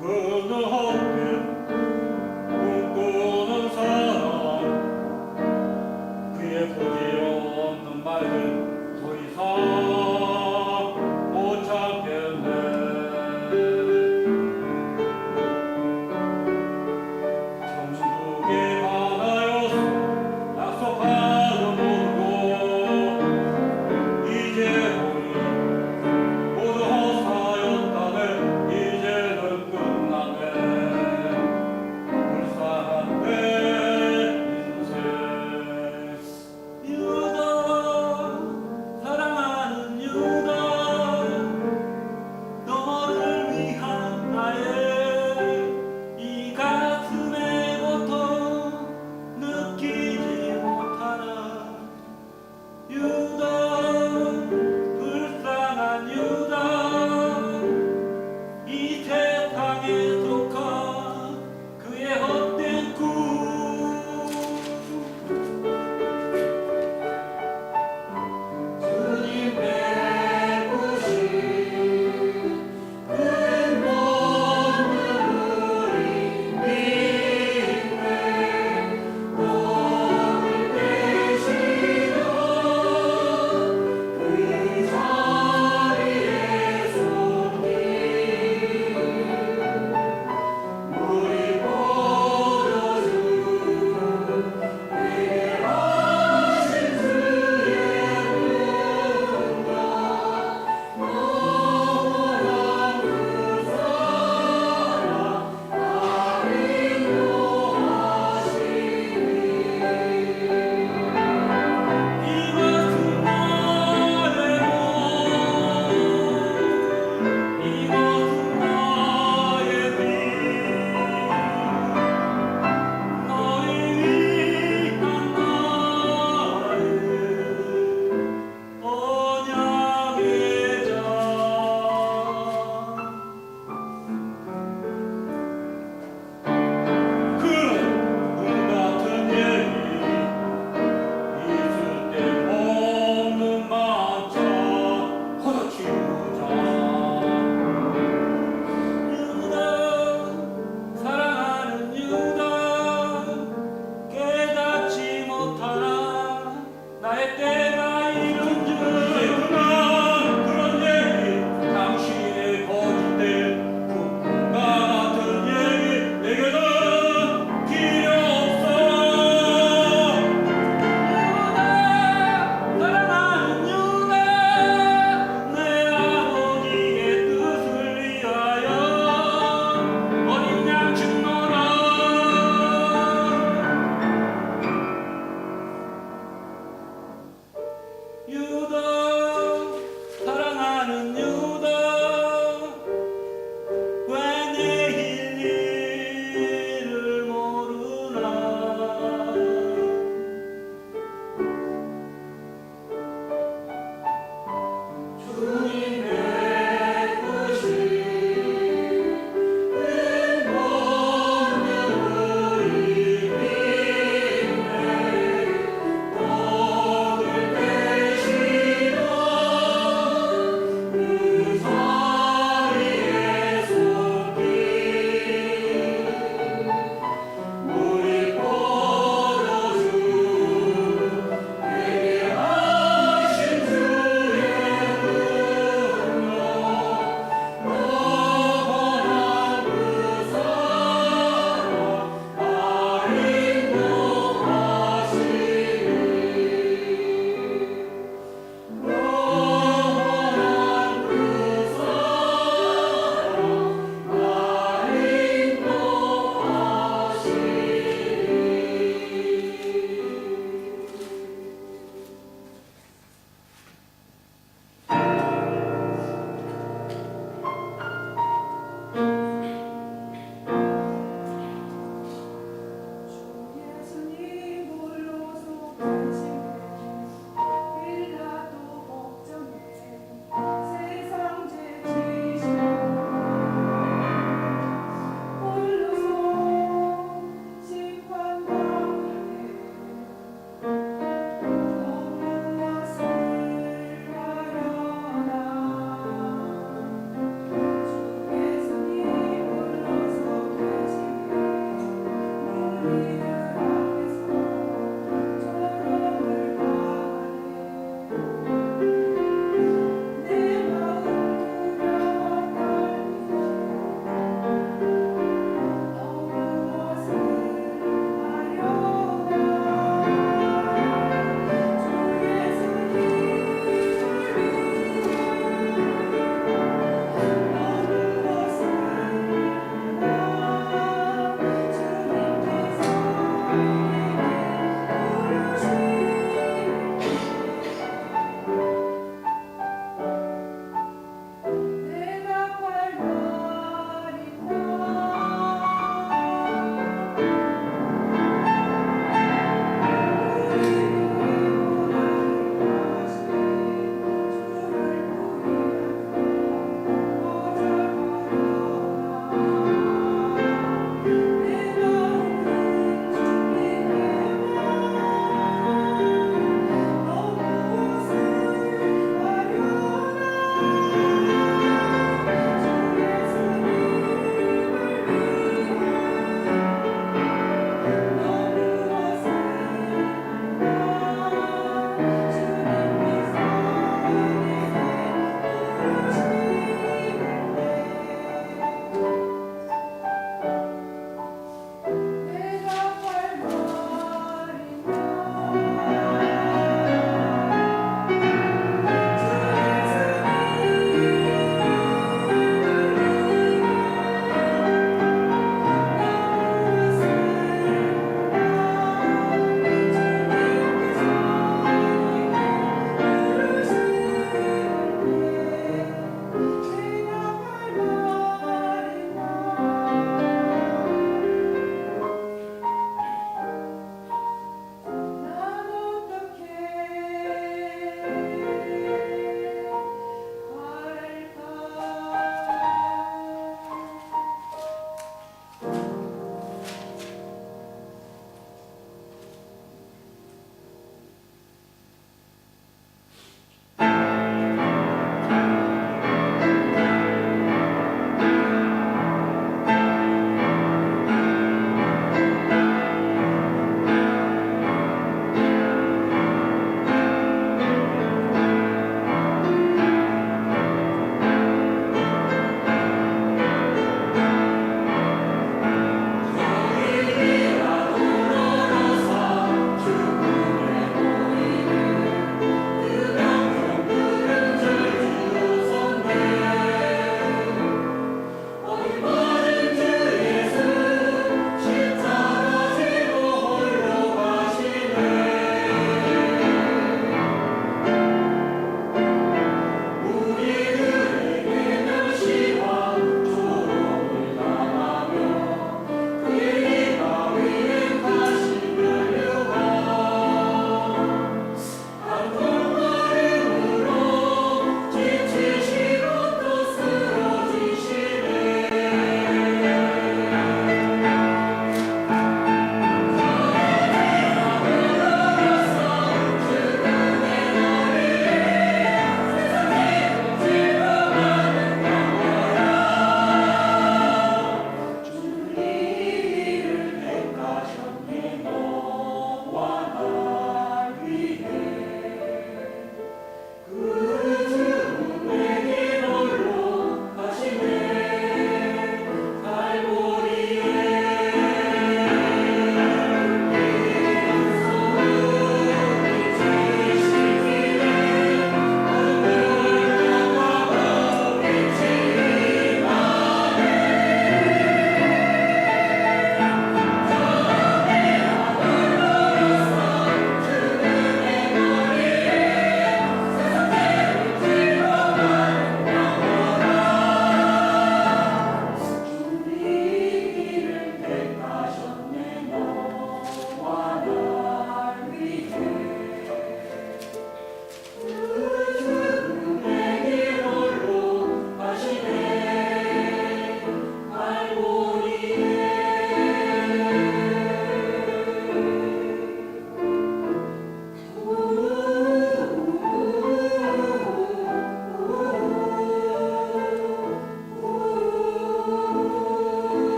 그렇게 꿈꾸는 사람 그의 부질없는 말들 더 이상 못 참겠네. 정신두개 하나여서 약속하는 모르고 이제 우리 모두 헛사였다네. 이제는 끝났네.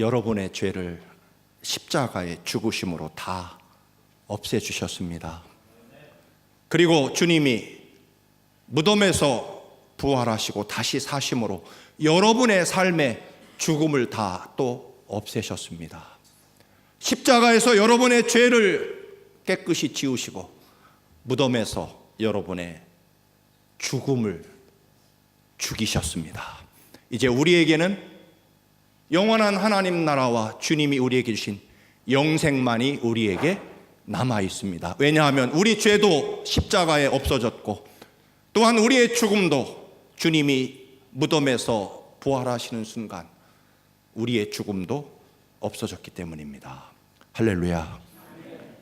여러분의 죄를 십자가의 죽으심으로 다 없애주셨습니다. 그리고 주님이 무덤에서 부활하시고 다시 사심으로 여러분의 삶의 죽음을 다 또 없애셨습니다. 십자가에서 여러분의 죄를 깨끗이 지우시고 무덤에서 여러분의 죽음을 죽이셨습니다. 이제 우리에게는 영원한 하나님 나라와 주님이 우리에게 주신 영생만이 우리에게 남아 있습니다. 왜냐하면 우리 죄도 십자가에 없어졌고 또한 우리의 죽음도 주님이 무덤에서 부활하시는 순간 우리의 죽음도 없어졌기 때문입니다. 할렐루야.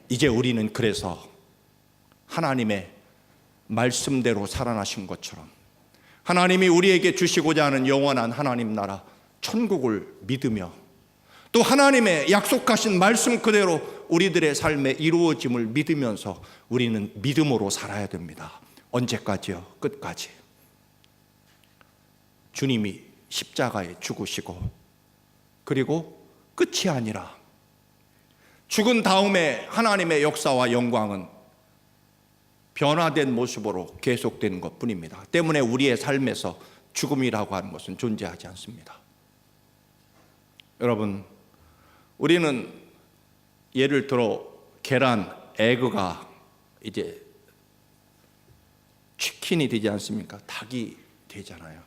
이제 우리는 그래서 하나님의 말씀대로 살아나신 것처럼 하나님이 우리에게 주시고자 하는 영원한 하나님 나라 천국을 믿으며 또 하나님의 약속하신 말씀 그대로 우리들의 삶에 이루어짐을 믿으면서 우리는 믿음으로 살아야 됩니다. 언제까지요? 끝까지. 주님이 십자가에 죽으시고 그리고 끝이 아니라 죽은 다음에 하나님의 역사와 영광은 변화된 모습으로 계속되는 것뿐입니다. 때문에 우리의 삶에서 죽음이라고 하는 것은 존재하지 않습니다. 여러분, 우리는 예를 들어 계란, 에그가 이제 치킨이 되지 않습니까? 닭이 되잖아요.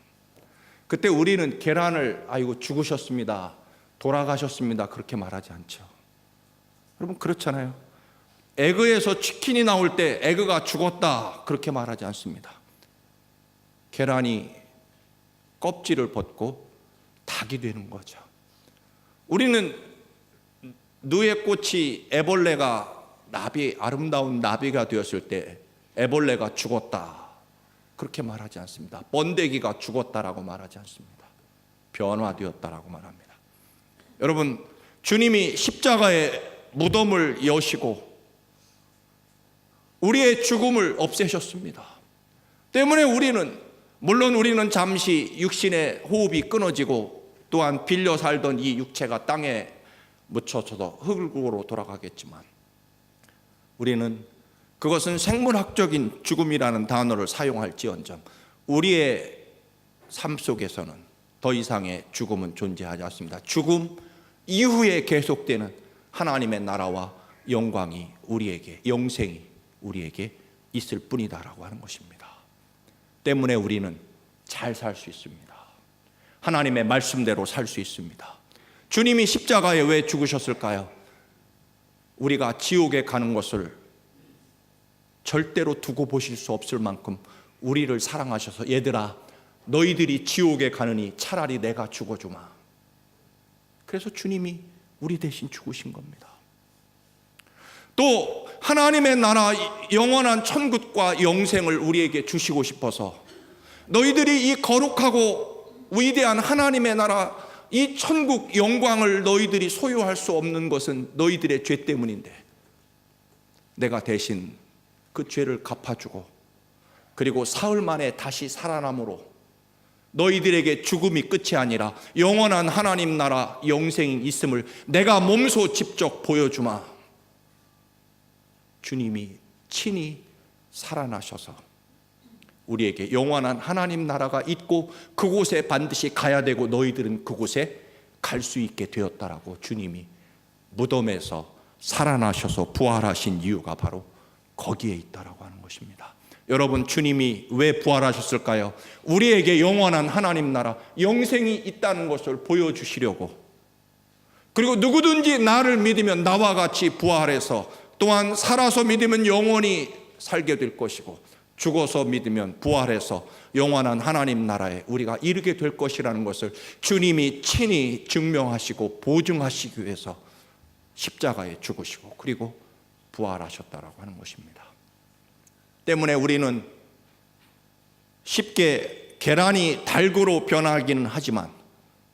그때 우리는 계란을 아이고 죽으셨습니다, 돌아가셨습니다 그렇게 말하지 않죠. 여러분 그렇잖아요. 에그에서 치킨이 나올 때 에그가 죽었다 그렇게 말하지 않습니다. 계란이 껍질을 벗고 닭이 되는 거죠. 우리는 누에 꽃이 애벌레가 아름다운 나비가 되었을 때 애벌레가 죽었다 그렇게 말하지 않습니다. 번데기가 죽었다라고 말하지 않습니다. 변화되었다라고 말합니다. 여러분, 주님이 십자가에 무덤을 여시고 우리의 죽음을 없애셨습니다. 때문에 물론 우리는 잠시 육신의 호흡이 끊어지고 또한 빌려 살던 이 육체가 땅에 묻혀져서 흙으로 돌아가겠지만 우리는 그것은 생물학적인 죽음이라는 단어를 사용할지언정 우리의 삶 속에서는 더 이상의 죽음은 존재하지 않습니다. 죽음 이후에 계속되는 하나님의 나라와 영광이 우리에게, 영생이 우리에게 있을 뿐이다라고 하는 것입니다. 때문에 우리는 잘 살 수 있습니다. 하나님의 말씀대로 살 수 있습니다. 주님이 십자가에 왜 죽으셨을까요? 우리가 지옥에 가는 것을 절대로 두고 보실 수 없을 만큼 우리를 사랑하셔서 얘들아 너희들이 지옥에 가느니 차라리 내가 죽어주마. 그래서 주님이 우리 대신 죽으신 겁니다. 또 하나님의 나라 영원한 천국과 영생을 우리에게 주시고 싶어서 너희들이 이 거룩하고 위대한 하나님의 나라 이 천국 영광을 너희들이 소유할 수 없는 것은 너희들의 죄 때문인데 내가 대신 그 죄를 갚아주고 그리고 사흘 만에 다시 살아남으로 너희들에게 죽음이 끝이 아니라 영원한 하나님 나라 영생이 있음을 내가 몸소 직접 보여주마. 주님이 친히 살아나셔서 우리에게 영원한 하나님 나라가 있고 그곳에 반드시 가야 되고 너희들은 그곳에 갈 수 있게 되었다라고 주님이 무덤에서 살아나셔서 부활하신 이유가 바로 거기에 있다라고 하는 것입니다. 여러분, 주님이 왜 부활하셨을까요? 우리에게 영원한 하나님 나라 영생이 있다는 것을 보여주시려고, 그리고 누구든지 나를 믿으면 나와 같이 부활해서 또한 살아서 믿으면 영원히 살게 될 것이고 죽어서 믿으면 부활해서 영원한 하나님 나라에 우리가 이르게 될 것이라는 것을 주님이 친히 증명하시고 보증하시기 위해서 십자가에 죽으시고 그리고 부활하셨다라고 하는 것입니다. 때문에 우리는 쉽게 계란이 닭으로 변하기는 하지만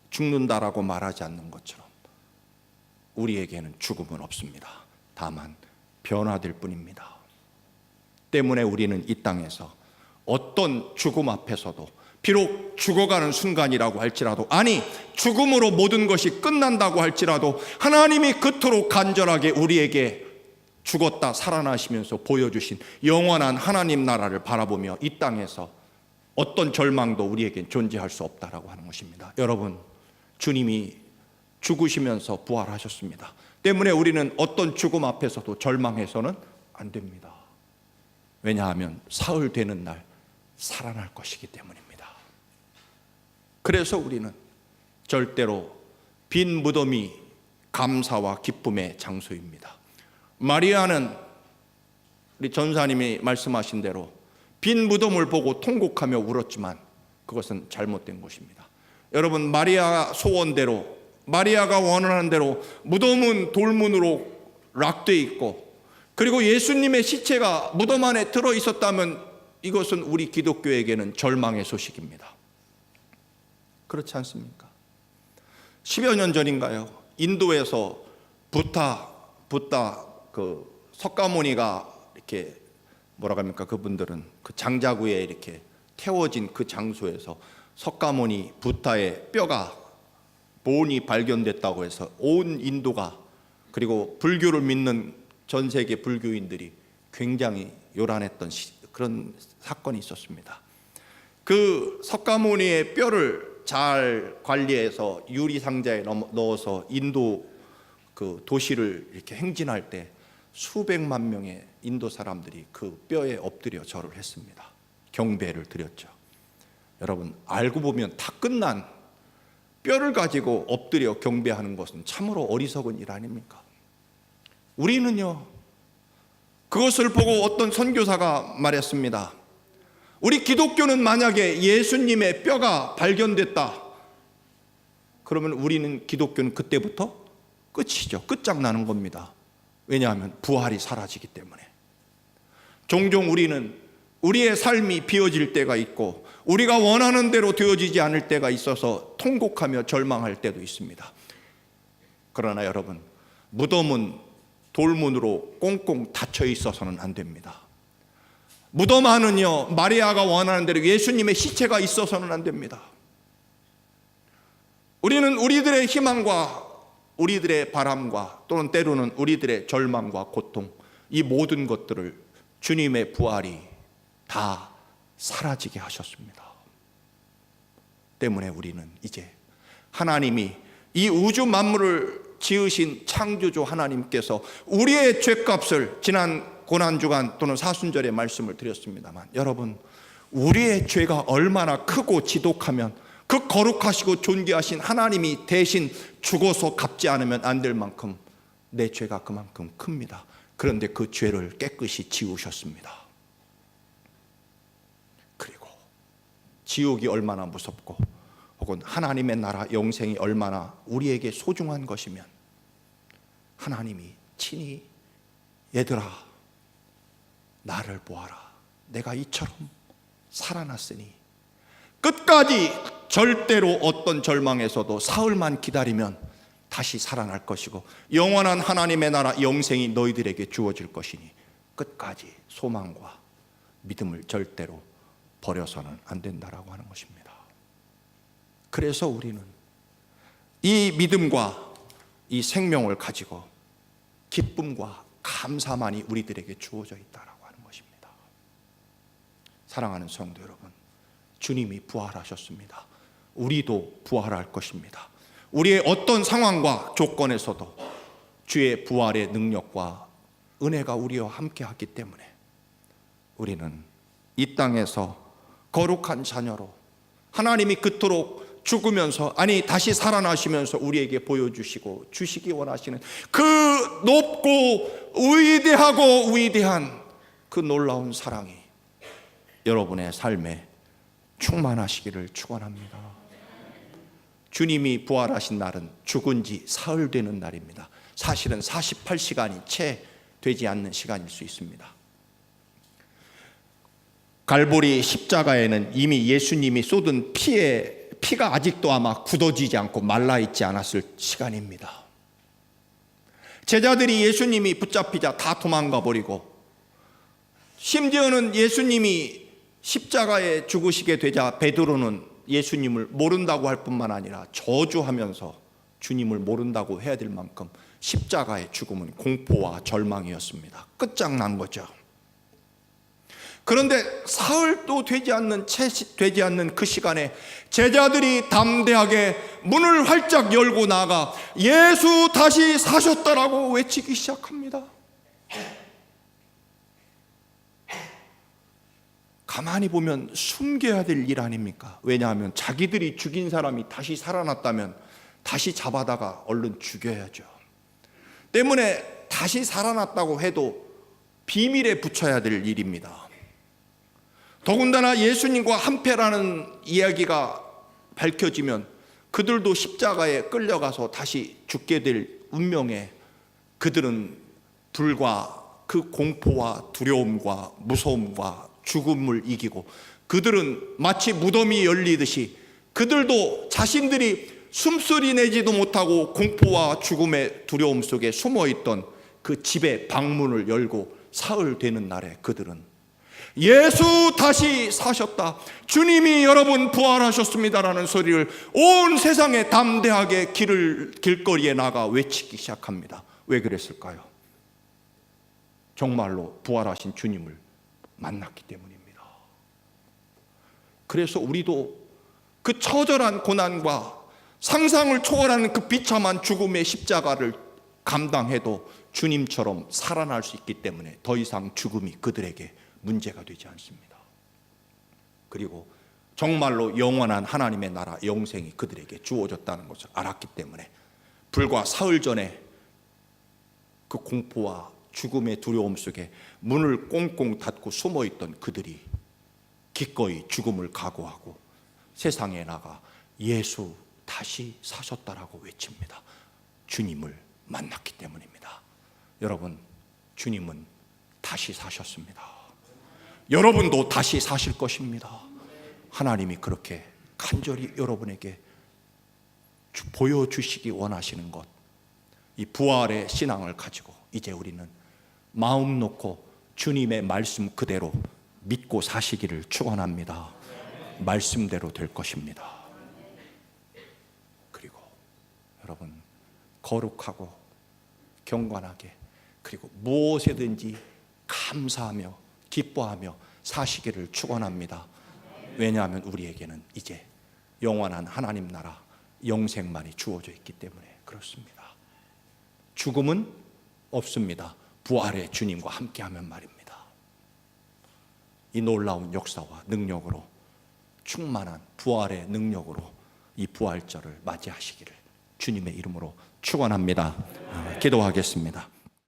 죽는다라고 말하지 않는 것처럼 우리에게는 죽음은 없습니다. 다만 변화될 뿐입니다. 때문에 우리는 이 땅에서 어떤 죽음 앞에서도 비록 죽어가는 순간이라고 할지라도, 아니 죽음으로 모든 것이 끝난다고 할지라도 하나님이 그토록 간절하게 우리에게 죽었다 살아나시면서 보여주신 영원한 하나님 나라를 바라보며 이 땅에서 어떤 절망도 우리에겐 존재할 수 없다라고 하는 것입니다. 여러분, 주님이 죽으시면서 부활하셨습니다. 때문에 우리는 어떤 죽음 앞에서도 절망해서는 안 됩니다. 왜냐하면 사흘 되는 날 살아날 것이기 때문입니다. 그래서 우리는 절대로 빈 무덤이 감사와 기쁨의 장소입니다. 마리아는 우리 전사님이 말씀하신 대로 빈 무덤을 보고 통곡하며 울었지만 그것은 잘못된 것입니다. 여러분, 마리아 소원대로, 마리아가 원하는 대로 무덤은 돌문으로 락돼 있고, 그리고 예수님의 시체가 무덤 안에 들어 있었다면 이것은 우리 기독교에게는 절망의 소식입니다. 그렇지 않습니까? 10여 년 전인가요? 인도에서 부타 그 석가모니가 이렇게 뭐라고 합니까? 그분들은 그 장자구에 이렇게 태워진 그 장소에서 석가모니 부타의 뼈가 본이 발견됐다고 해서 온 인도가, 그리고 불교를 믿는 전 세계 불교인들이 굉장히 요란했던 그런 사건이 있었습니다. 그 석가모니의 뼈를 잘 관리해서 유리 상자에 넣어서 인도 그 도시를 이렇게 행진할 때 수백만 명의 인도 사람들이 그 뼈에 엎드려 절을 했습니다. 경배를 드렸죠. 여러분, 알고 보면 다 끝난 뼈를 가지고 엎드려 경배하는 것은 참으로 어리석은 일 아닙니까? 우리는요, 그것을 보고 어떤 선교사가 말했습니다. 우리 기독교는 만약에 예수님의 뼈가 발견됐다, 그러면 우리는 기독교는 그때부터 끝이죠. 끝장나는 겁니다. 왜냐하면 부활이 사라지기 때문에. 종종 우리는 우리의 삶이 비어질 때가 있고 우리가 원하는 대로 되어지지 않을 때가 있어서 통곡하며 절망할 때도 있습니다. 그러나 여러분, 무덤은 돌문으로 꽁꽁 닫혀 있어서는 안 됩니다. 무덤 안은요, 마리아가 원하는 대로 예수님의 시체가 있어서는 안 됩니다. 우리는 우리들의 희망과 우리들의 바람과 또는 때로는 우리들의 절망과 고통, 이 모든 것들을 주님의 부활이 다 사라지게 하셨습니다. 때문에 우리는 이제 하나님이 이 우주 만물을 지으신 창조주 하나님께서 우리의 죄값을, 지난 고난주간 또는 사순절에 말씀을 드렸습니다만, 여러분, 우리의 죄가 얼마나 크고 지독하면 그 거룩하시고 존귀하신 하나님이 대신 죽어서 갚지 않으면 안 될 만큼 내 죄가 그만큼 큽니다. 그런데 그 죄를 깨끗이 지우셨습니다. 그리고 지옥이 얼마나 무섭고 혹은 하나님의 나라 영생이 얼마나 우리에게 소중한 것이면 하나님이 친히 얘들아 나를 보아라, 내가 이처럼 살아났으니 끝까지 절대로 어떤 절망에서도 사흘만 기다리면 다시 살아날 것이고 영원한 하나님의 나라 영생이 너희들에게 주어질 것이니 끝까지 소망과 믿음을 절대로 버려서는 안 된다라고 하는 것입니다. 그래서 우리는 이 믿음과 이 생명을 가지고 기쁨과 감사만이 우리들에게 주어져 있다라고 하는 것입니다. 사랑하는 성도 여러분, 주님이 부활하셨습니다. 우리도 부활할 것입니다. 우리의 어떤 상황과 조건에서도 주의 부활의 능력과 은혜가 우리와 함께하기 때문에 우리는 이 땅에서 거룩한 자녀로 하나님이 그토록 죽으면서, 아니 다시 살아나시면서 우리에게 보여주시고 주시기 원하시는 그 높고 위대하고 위대한 그 놀라운 사랑이 여러분의 삶에 충만하시기를 축원합니다. 주님이 부활하신 날은 죽은 지 사흘 되는 날입니다. 사실은 48시간이 채 되지 않는 시간일 수 있습니다. 갈보리 십자가에는 이미 예수님이 쏟은 피가 아직도 아마 굳어지지 않고 말라있지 않았을 시간입니다. 제자들이 예수님이 붙잡히자 다 도망가 버리고, 심지어는 예수님이 십자가에 죽으시게 되자 베드로는 예수님을 모른다고 할 뿐만 아니라 저주하면서 주님을 모른다고 해야 될 만큼 십자가의 죽음은 공포와 절망이었습니다. 끝장난 거죠. 그런데 사흘도 되지 않는 그 시간에 제자들이 담대하게 문을 활짝 열고 나가 예수 다시 사셨다라고 외치기 시작합니다. 가만히 보면 숨겨야 될 일 아닙니까? 왜냐하면 자기들이 죽인 사람이 다시 살아났다면 다시 잡아다가 얼른 죽여야죠. 때문에 다시 살아났다고 해도 비밀에 붙여야 될 일입니다. 더군다나 예수님과 한패라는 이야기가 밝혀지면 그들도 십자가에 끌려가서 다시 죽게 될 운명에 그들은 불과 그 공포와 두려움과 무서움과 죽음을 이기고 그들은 마치 무덤이 열리듯이 그들도 자신들이 숨소리 내지도 못하고 공포와 죽음의 두려움 속에 숨어있던 그 집의 방문을 열고 사흘 되는 날에 그들은 예수 다시 사셨다, 주님이 여러분 부활하셨습니다라는 소리를 온 세상에 담대하게 길거리에 나가 외치기 시작합니다. 왜 그랬을까요? 정말로 부활하신 주님을 만났기 때문입니다. 그래서 우리도 그 처절한 고난과 상상을 초월하는 그 비참한 죽음의 십자가를 감당해도 주님처럼 살아날 수 있기 때문에 더 이상 죽음이 그들에게 문제가 되지 않습니다. 그리고 정말로 영원한 하나님의 나라 영생이 그들에게 주어졌다는 것을 알았기 때문에 불과 사흘 전에 그 공포와 죽음의 두려움 속에 문을 꽁꽁 닫고 숨어있던 그들이 기꺼이 죽음을 각오하고 세상에 나가 예수 다시 사셨다라고 외칩니다. 주님을 만났기 때문입니다. 여러분, 주님은 다시 사셨습니다. 여러분도 다시 사실 것입니다. 하나님이 그렇게 간절히 여러분에게 보여주시기 원하시는 것, 이 부활의 신앙을 가지고 이제 우리는 마음 놓고 주님의 말씀 그대로 믿고 사시기를 축원합니다. 말씀대로 될 것입니다. 그리고 여러분, 거룩하고 경건하게 그리고 무엇에든지 감사하며 기뻐하며 사시기를 축원합니다. 왜냐하면 우리에게는 이제 영원한 하나님 나라 영생만이 주어져 있기 때문에 그렇습니다. 죽음은 없습니다. 부활의 주님과 함께하면 말입니다. 이 놀라운 역사와 능력으로 충만한 부활의 능력으로 이 부활절을 맞이하시기를 주님의 이름으로 축원합니다. 기도하겠습니다.